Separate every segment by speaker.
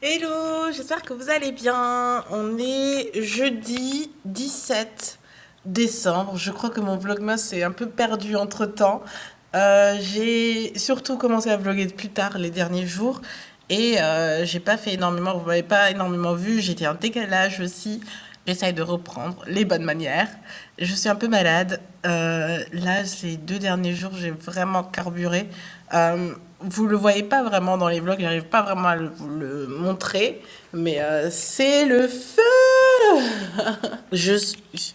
Speaker 1: Hello, j'espère que vous allez bien. On est jeudi 17 décembre. Je crois que mon vlogmas s'est un peu perdu entre-temps. J'ai surtout commencé à vlogger plus tard les derniers jours et j'ai pas fait énormément, vous m'avez pas énormément vu, j'étais en décalage aussi. J'essaye de reprendre les bonnes manières. Je suis un peu malade. Là, ces 2 derniers jours, j'ai vraiment carburé. Vous le voyez pas vraiment dans les vlogs, j'arrive pas vraiment à vous le montrer, mais c'est le feu. Je, suis-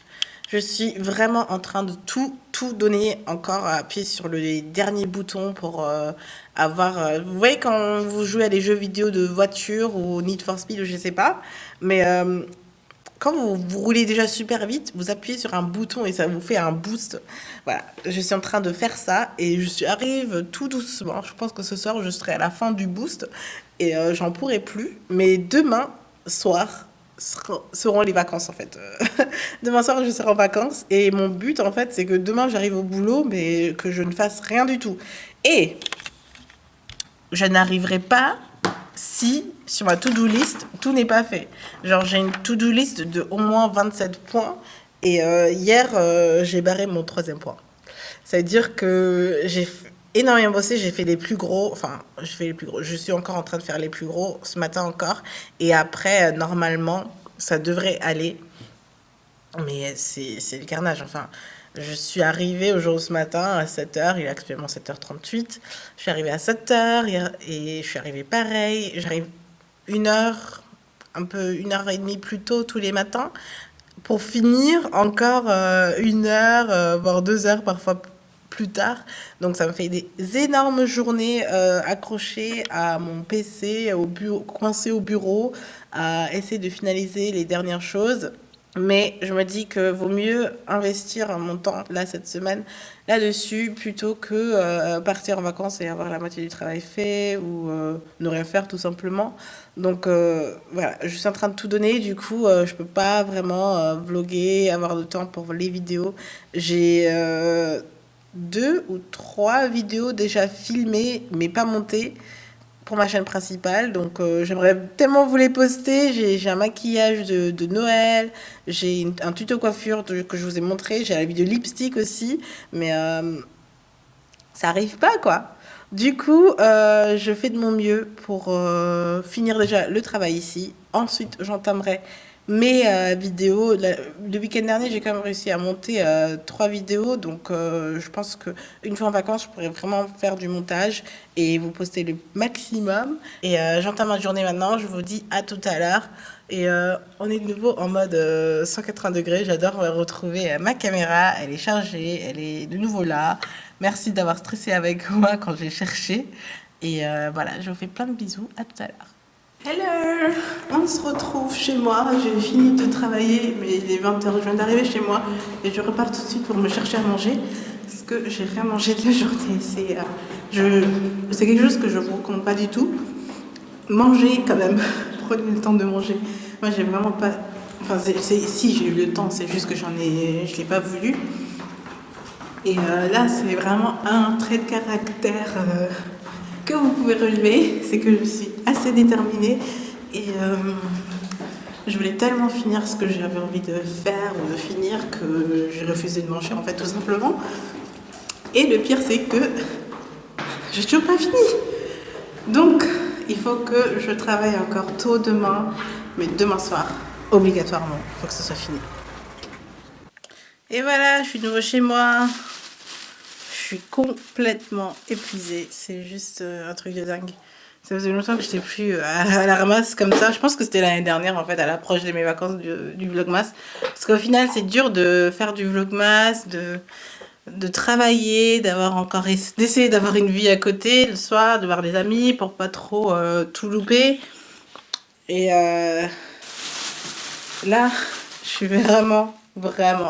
Speaker 1: je suis vraiment en train de tout donner encore à appuyer sur les derniers boutons pour avoir. Vous voyez quand vous jouez à des jeux vidéo de voiture ou Need for Speed ou je sais pas, mais quand vous roulez déjà super vite, vous appuyez sur un bouton et ça vous fait un boost. Voilà, je suis en train de faire ça et arrive tout doucement. Je pense que ce soir, je serai à la fin du boost et j'en pourrai plus. Mais demain soir seront les vacances en fait. Demain soir, je serai en vacances et mon but en fait, c'est que demain, j'arrive au boulot mais que je ne fasse rien du tout. Et je n'arriverai pas si sur ma to-do list, tout n'est pas fait. Genre, j'ai une to-do list de au moins 27 points et hier, j'ai barré mon troisième point. Ça veut dire que énormément bossé, j'ai fait les plus gros, enfin, je fais les plus gros, je suis encore en train de faire les plus gros ce matin encore et après, normalement, ça devrait aller. Mais c'est le carnage. Enfin, je suis arrivée au jour ce matin à 7 heures. Il est actuellement 7h38. Je suis arrivée à 7 heures et je suis arrivée pareil. J'arrive 1 heure, un peu 1 heure et demie plus tôt tous les matins pour finir encore 1 heure, voire 2 heures parfois plus tard. Donc ça me fait des énormes journées accrochées à mon PC, au bureau, coincée au bureau, à essayer de finaliser les dernières choses. Mais je me dis que vaut mieux investir mon temps là cette semaine là-dessus plutôt que partir en vacances et avoir la moitié du travail fait ou ne rien faire tout simplement. Donc voilà, je suis en train de tout donner, du coup je peux pas vraiment vlogger, avoir de temps pour les vidéos. J'ai 2 ou 3 vidéos déjà filmées mais pas montées pour ma chaîne principale. Donc j'aimerais tellement vous les poster. J'ai un maquillage de Noël, j'ai un tuto coiffure que je vous ai montré, j'ai la vidéo lipstick aussi, mais ça arrive pas quoi. Du coup, je fais de mon mieux pour finir déjà le travail ici. Ensuite, j'entamerai mes vidéos. Le week-end dernier, j'ai quand même réussi à monter 3 vidéos. Donc, je pense que une fois en vacances, je pourrais vraiment faire du montage et vous poster le maximum. Et j'entame ma journée maintenant. Je vous dis à tout à l'heure. Et on est de nouveau en mode 180 degrés. J'adore retrouver ma caméra. Elle est chargée. Elle est de nouveau là. Merci d'avoir stressé avec moi quand j'ai cherché. Et voilà, je vous fais plein de bisous. À tout à l'heure. Hello! On se retrouve chez moi. J'ai fini de travailler, mais il est 20 h. Je viens d'arriver chez moi et je repars tout de suite pour me chercher à manger parce que j'ai rien mangé de la journée. C'est quelque chose que je vous recommande pas du tout. Mangez quand même. Prenez le temps de manger. Moi, j'ai vraiment pas. Enfin, si j'ai eu le temps, c'est juste que je l'ai pas voulu. Et là, c'est vraiment un trait de caractère que vous pouvez relever. C'est que je suis assez déterminée et je voulais tellement finir ce que j'avais envie de faire ou de finir que j'ai refusé de manger en fait tout simplement. Et le pire, c'est que j'ai toujours pas fini. Donc, il faut que je travaille encore tôt demain, mais demain soir, obligatoirement, il faut que ce soit fini. Et voilà, je suis de nouveau chez moi. Je suis complètement épuisée. C'est juste un truc de dingue. Ça faisait longtemps que je n'étais plus à la ramasse comme ça. Je pense que c'était l'année dernière, en fait, à l'approche de mes vacances du Vlogmas. Parce qu'au final, c'est dur de faire du Vlogmas, de travailler, d'essayer d'avoir une vie à côté le soir, de voir des amis pour pas trop tout louper. Et là, je suis vraiment.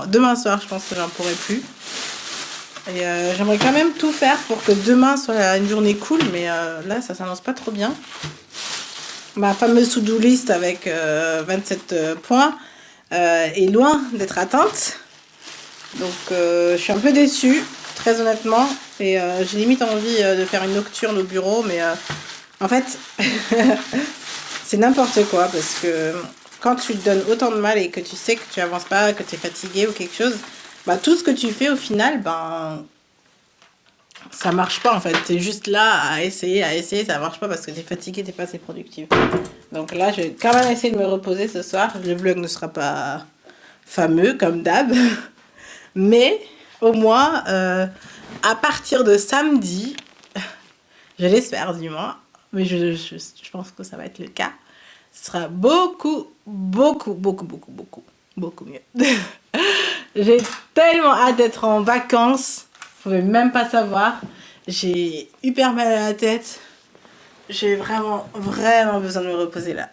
Speaker 1: Demain soir, je pense que j'en pourrai plus. Et j'aimerais quand même tout faire pour que demain soit une journée cool, mais là, ça s'annonce pas trop bien. Ma fameuse to-do list avec 27 points est loin d'être atteinte. Donc, je suis un peu déçue, très honnêtement. Et j'ai limite envie de faire une nocturne au bureau, mais en fait, C'est n'importe quoi parce que quand tu te donnes autant de mal et que tu sais que tu avances pas, que tu es fatigué ou quelque chose, bah tout ce que tu fais au final, ben ça marche pas en fait. Tu es juste là à essayer, ça marche pas parce que tu es fatigué, t'es pas assez productif. Donc là, je vais quand même essayer de me reposer ce soir. Le vlog ne sera pas fameux comme d'hab, mais au moins à partir de samedi, je l'espère du moins, mais je pense que ça va être le cas. Ce sera beaucoup mieux. J'ai tellement hâte d'être en vacances. Vous pouvez même pas savoir. J'ai hyper mal à la tête. J'ai vraiment besoin de me reposer là.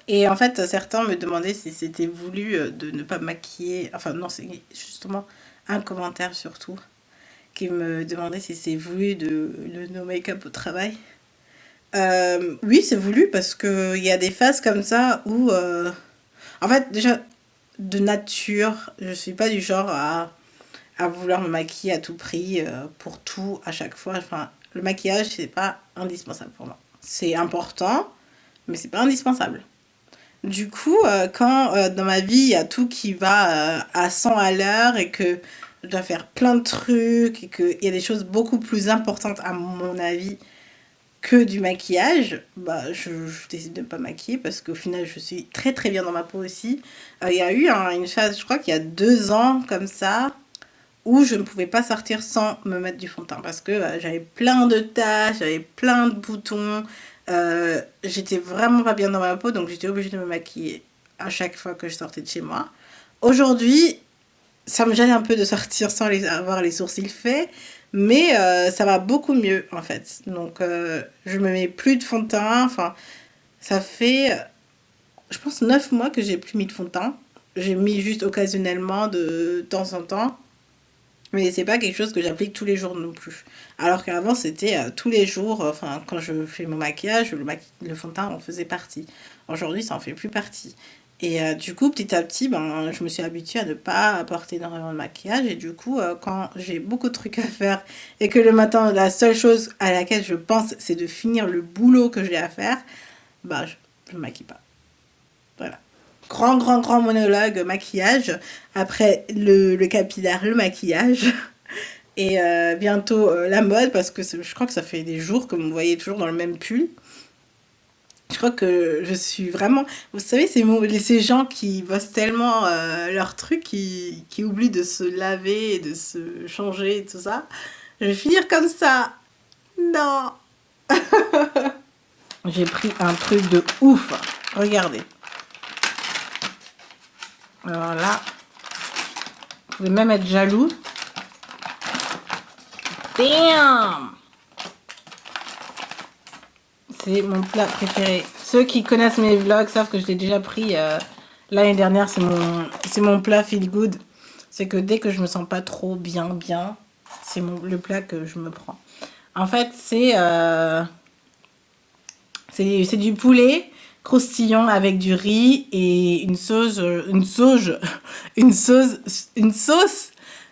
Speaker 1: Et en fait, certains me demandaient si c'était voulu de ne pas me maquiller. Enfin, non, c'est justement un commentaire surtout qui me demandait si c'est voulu de le no make-up au travail. Oui, c'est voulu parce qu'il y a des phases comme ça où... En fait, déjà, de nature, je suis pas du genre à vouloir me maquiller à tout prix pour tout à chaque fois. Enfin, le maquillage, c'est pas indispensable pour moi. C'est important, mais c'est pas indispensable. Du coup, quand dans ma vie, il y a tout qui va à 100 à l'heure et que je dois faire plein de trucs et qu'il y a des choses beaucoup plus importantes à mon avis que du maquillage, bah, je décide de ne pas maquiller parce qu'au final, je suis très bien dans ma peau aussi. Il y a eu une phase, je crois qu'il y a 2 ans comme ça, où je ne pouvais pas sortir sans me mettre du fond de teint parce que j'avais plein de taches, j'avais plein de boutons, j'étais vraiment pas bien dans ma peau donc j'étais obligée de me maquiller à chaque fois que je sortais de chez moi. Aujourd'hui, ça me gêne un peu de sortir sans avoir les sourcils faits, mais ça va beaucoup mieux en fait. Donc je me mets plus de fond de teint, enfin ça fait je pense 9 mois que j'ai plus mis de fond de teint. J'ai mis juste occasionnellement de temps en temps. Mais c'est pas quelque chose que j'applique tous les jours non plus. Alors qu'avant, c'était tous les jours, enfin, quand je fais mon maquillage, le fond de teint en faisait partie. Aujourd'hui, ça en fait plus partie. Et du coup, petit à petit, ben, je me suis habituée à ne pas apporter énormément de maquillage. Et du coup, quand j'ai beaucoup de trucs à faire et que le matin, la seule chose à laquelle je pense, c'est de finir le boulot que j'ai à faire, bah, je me maquille pas. Voilà. Grand monologue maquillage. Après le capillaire, le maquillage. Et bientôt la mode, parce que je crois que ça fait des jours que vous me voyez toujours dans le même pull. Je crois que je suis vraiment... Vous savez, ces gens qui bossent tellement leur truc, qui oublient de se laver, de se changer et tout ça. Je vais finir comme ça. Non. J'ai pris un truc de ouf. Regardez. Alors là, vous pouvez même être jaloux. Damn! C'est mon plat préféré. Ceux qui connaissent mes vlogs savent que je l'ai déjà pris l'année dernière. C'est mon plat feel good. C'est que dès que je me sens pas trop bien, c'est le plat que je me prends. En fait, c'est du poulet croustillant avec du riz et une sauce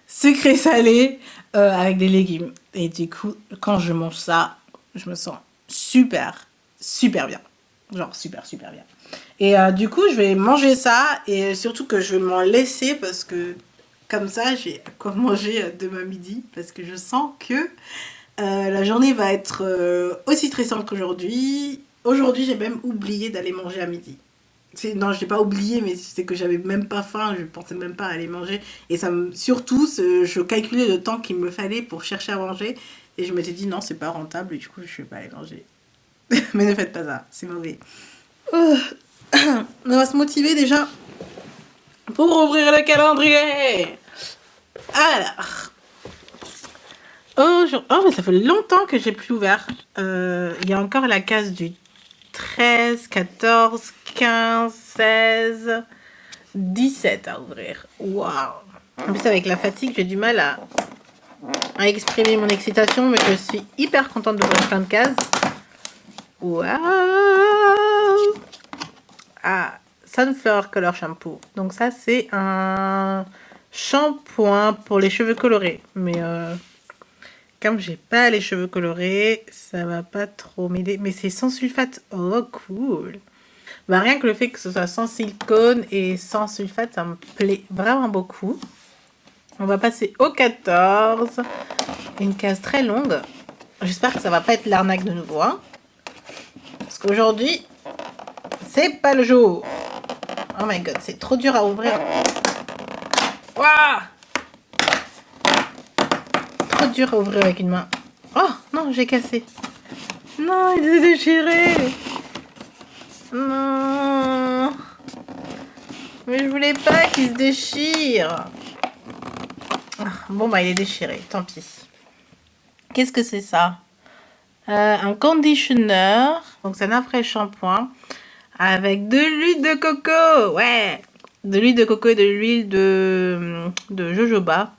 Speaker 1: sucrée salée avec des légumes. Et du coup, quand je mange ça, je me sens super bien. Genre super bien. Et du coup, je vais manger ça et surtout que je vais m'en laisser parce que comme ça, j'ai à quoi manger demain midi parce que je sens que la journée va être aussi stressante qu'aujourd'hui. Aujourd'hui, j'ai même oublié d'aller manger à midi. Non, je n'ai pas oublié, mais c'est que j'avais même pas faim, je pensais même pas aller manger. Et surtout, je calculais le temps qu'il me fallait pour chercher à manger. Et je m'étais dit, non, c'est pas rentable, et du coup, je vais pas aller manger. Mais ne faites pas ça, c'est mauvais. On va se motiver déjà pour ouvrir le calendrier. Alors. Oh, mais ça fait longtemps que j'ai plus ouvert. Il y a encore la case du 13, 14, 15, 16, 17 à ouvrir. Waouh! En plus, avec la fatigue, j'ai du mal à exprimer mon excitation, mais je suis hyper contente d'ouvrir plein de cases. Waouh! Ah, Sunflower Color Shampoo. Donc ça, c'est un shampoing pour les cheveux colorés. Mais Comme j'ai pas les cheveux colorés, ça va pas trop m'aider. Mais c'est sans sulfate. Oh, cool. Bah, rien que le fait que ce soit sans silicone et sans sulfate, ça me plaît vraiment beaucoup. On va passer au 14. Une case très longue. J'espère que ça va pas être l'arnaque de nouveau. Hein. Parce qu'aujourd'hui, c'est pas le jour. Oh my god, c'est trop dur à ouvrir. Waouh! Trop dur à ouvrir avec une main. Oh non, j'ai cassé. Non, il est déchiré. Non. Mais je voulais pas qu'il se déchire. Ah, bon, bah, il est déchiré. Tant pis. Qu'est-ce que c'est ça? Un conditioner. Donc, c'est un après-shampoing. Avec de l'huile de coco. Ouais. De l'huile de coco et de l'huile de jojoba.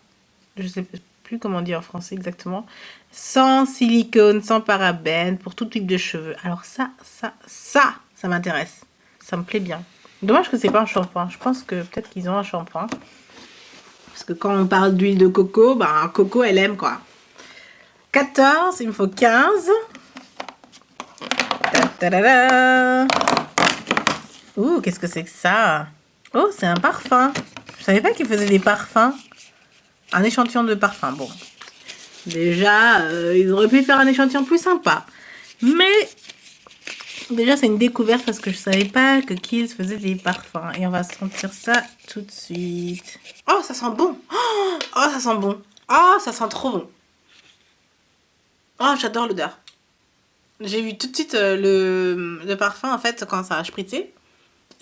Speaker 1: Je sais plus comment dire en français exactement. Sans silicone, sans parabènes, pour tout type de cheveux. Alors ça m'intéresse. Ça me plaît bien. Dommage que c'est pas un shampoing. Je pense que peut-être qu'ils ont un shampoing. Parce que quand on parle d'huile de coco, bah, coco, elle aime quoi. 14, il me faut 15. Ta-da-da. Ouh, qu'est-ce que c'est que ça? Oh, c'est un parfum. Je savais pas qu'ils faisaient des parfums. Un échantillon de parfum. Bon. Déjà, ils auraient pu faire un échantillon plus sympa. Mais déjà, c'est une découverte parce que je savais pas que Kiehl's faisait des parfums. Et on va sentir ça tout de suite. Oh, ça sent bon. Oh, ça sent bon. Oh, ça sent trop bon. Oh, j'adore l'odeur. J'ai vu tout de suite le parfum, en fait, quand ça a spritté.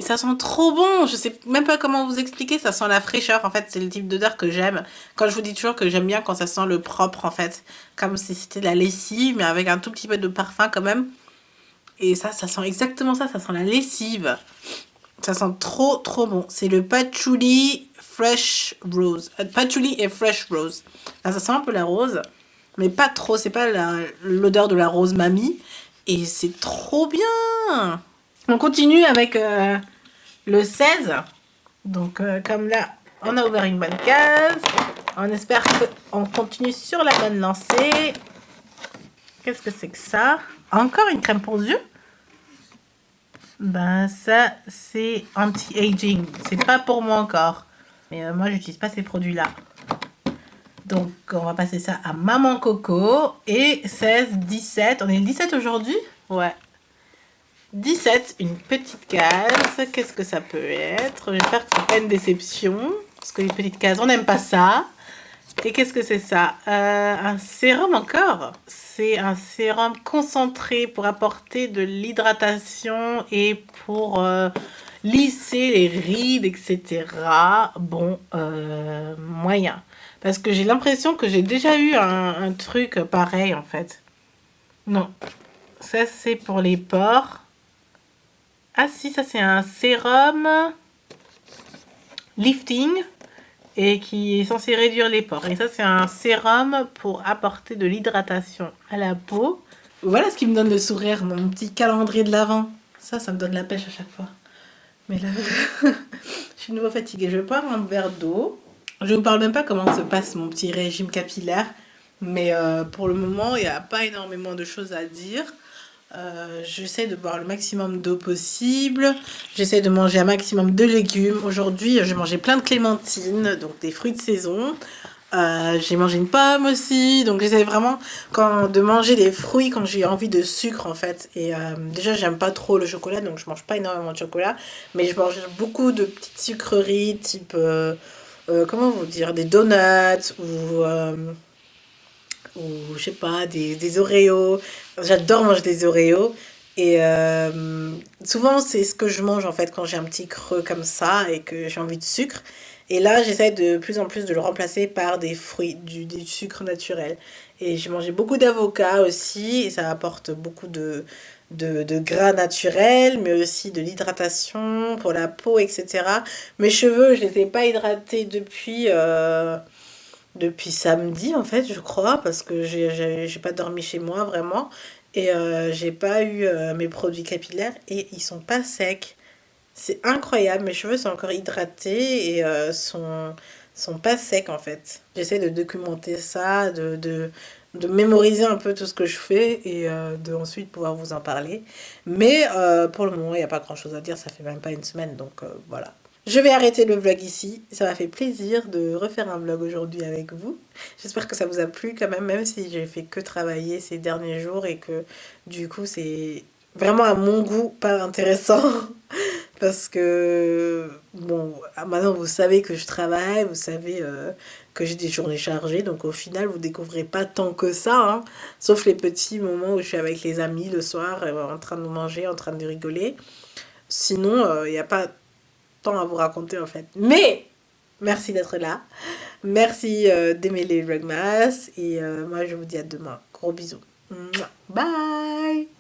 Speaker 1: Et ça sent trop bon. Je sais même pas comment vous expliquer. Ça sent la fraîcheur, en fait. C'est le type d'odeur que j'aime. Quand je vous dis toujours que j'aime bien quand ça sent le propre, en fait. Comme si c'était de la lessive, mais avec un tout petit peu de parfum quand même. Et ça sent exactement ça. Ça sent la lessive. Ça sent trop, trop bon. C'est le Patchouli Fresh Rose. Patchouli et Fresh Rose. Là, ça sent un peu la rose. Mais pas trop. C'est pas l'odeur de la rose mamie. Et c'est trop bien. On continue avec le 16. Donc, comme là, on a ouvert une bonne case. On espère qu'on continue sur la bonne lancée. Qu'est-ce que c'est que ça? Encore une crème pour yeux? Ben, ça, c'est anti-aging. C'est pas pour moi encore. Mais moi, j'utilise pas ces produits-là. Donc, on va passer ça à Maman Coco. Et 16, 17. On est le 17 aujourd'hui? Ouais. 17, une petite case. Qu'est-ce que ça peut être? J'espère que c'est pas une déception. Parce que les petites cases, on n'aime pas ça. Et qu'est-ce que c'est ça? Un sérum encore. C'est un sérum concentré pour apporter de l'hydratation et pour lisser les rides, etc. Bon, moyen. Parce que j'ai l'impression que j'ai déjà eu un truc pareil en fait. Non. Ça, c'est pour les pores. Ah si, ça c'est un sérum lifting et qui est censé réduire les pores. Et ça c'est un sérum pour apporter de l'hydratation à la peau. Voilà ce qui me donne le sourire, mon petit calendrier de l'Avent. Ça me donne la pêche à chaque fois. Mais là, je suis de nouveau fatiguée. Je vais boire un verre d'eau. Je ne vous parle même pas comment se passe mon petit régime capillaire. Mais pour le moment, il n'y a pas énormément de choses à dire. J'essaie de boire le maximum d'eau possible. J'essaie de manger un maximum de légumes. Aujourd'hui, j'ai mangé plein de clémentines, donc des fruits de saison. J'ai mangé une pomme aussi. Donc, j'essaie vraiment de manger des fruits quand j'ai envie de sucre, en fait. Et déjà, j'aime pas trop le chocolat, donc je mange pas énormément de chocolat. Mais je mange beaucoup de petites sucreries, type, comment vous dire, des donuts ou je sais pas, des Oreos. J'adore manger des Oreos. Et souvent, c'est ce que je mange en fait quand j'ai un petit creux comme ça et que j'ai envie de sucre. Et là, j'essaie de plus en plus de le remplacer par des fruits, du sucre naturel. Et j'ai mangé beaucoup d'avocats aussi, et ça apporte beaucoup de gras naturels, mais aussi de l'hydratation pour la peau, etc. Mes cheveux, je les ai pas hydratés depuis samedi en fait je crois parce que j'ai pas dormi chez moi vraiment et j'ai pas eu mes produits capillaires et ils sont pas secs. C'est incroyable, mes cheveux sont encore hydratés et sont pas secs en fait. J'essaie de documenter ça, de de mémoriser un peu tout ce que je fais et de ensuite pouvoir vous en parler. Mais pour le moment, il n'y a pas grand-chose à dire, ça fait même pas une semaine, donc voilà. Je vais arrêter le vlog ici. Ça m'a fait plaisir de refaire un vlog aujourd'hui avec vous. J'espère que ça vous a plu quand même, même si j'ai fait que travailler ces derniers jours et que du coup c'est vraiment à mon goût pas intéressant. Parce que, bon, maintenant vous savez que je travaille, vous savez que j'ai des journées chargées, donc au final vous découvrez pas tant que ça, hein, sauf les petits moments où je suis avec les amis le soir, en train de manger, en train de rigoler. Sinon, il n'y a pas tant à vous raconter en fait. Mais, merci d'être là, merci d'aimer les Vlogmas, et moi je vous dis à demain. Gros bisous. Mouah. Bye!